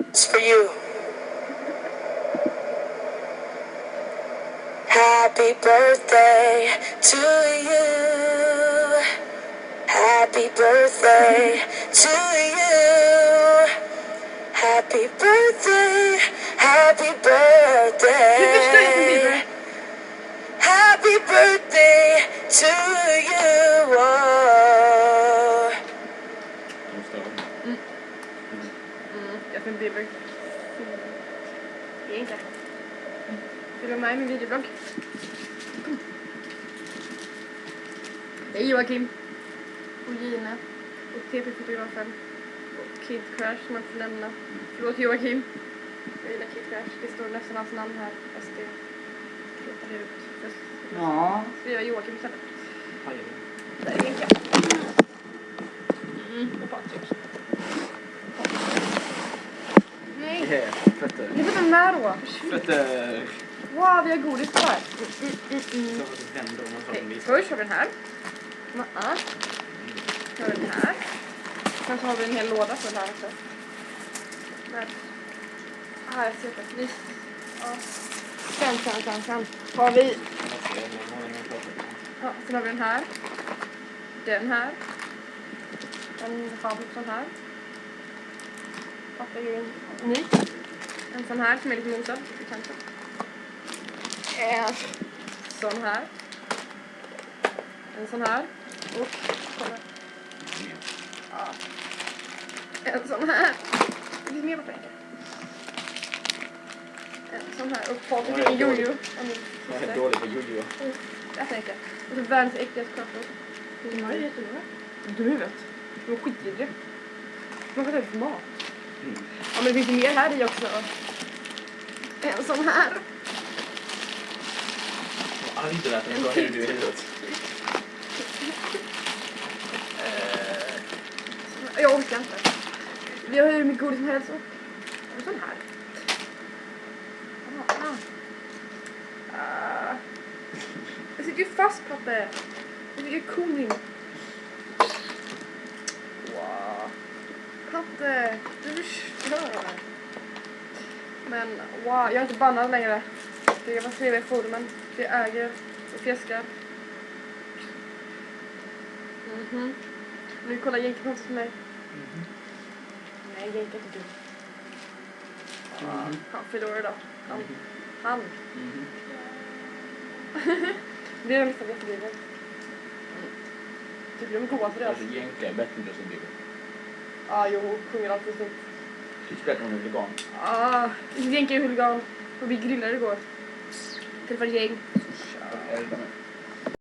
It's for you. Happy birthday to you. Happy birthday to you. Happy birthday, happy birthday. Happy birthday to you. Oh. Justin Bieber. Det är inte. Vill du vara med i min videoblogg? Det är Joakim. Och Gina. Och TP-fotografen. Och Kid Crash som man får nämna. Förlåt Joakim. Jag gillar Kid Crash. Det står nästan hans namn här. Fast det letar ut. Ja. Skriva Joakim istället. Där är Linka. Och Patrik. Nej. Fötter. Det är för med då. Fötter. Wow, vi har godis på här. Först har vi den här. Så har vi den här. Sen så har vi en hel låda för den här också. Med. Jag ser det. Ja. Sen. Har vi. Ja, sen har vi den här. Den här. En sån här. Pappa är ny. En sån här som är lite mosad. En sån här. En sån här. Och kolla. Ja. En sån här. Det finns mer på tänka. En sån här. Och Patrik fick en jojo. Jag är dålig på jojo. Jag tänker. Och så världens äckligaste kakor. De är jättebra. Du vet. De är skitvidriga. Man kan ta ut mat. Ja, men det finns ju mer här i också. En sån här. Jag hade inte lärt mig vad är du i huvudet. Jag orkar inte. Vi har hur mycket godis som helst. En sån här. Jag sitter ju fast, pappa. Jag tycker koning. Wow. Patte, du förstör. Men wow, jag är inte bannad längre. Det var 3 veckor, men det äger och fjäskar. Nu kollar Jenke på mig. Nej, Jenke är inte du. Han förlorar då. Han. Det är liksom jättebilen. Tycker du de är goda för det? Alltså Jenke är bättre än Justin Bieber. Jo, sjunger alltid stort. Du spelar någon huligan. Jenke är huligan. Och vi grillade igår. Träffade gäng. Är det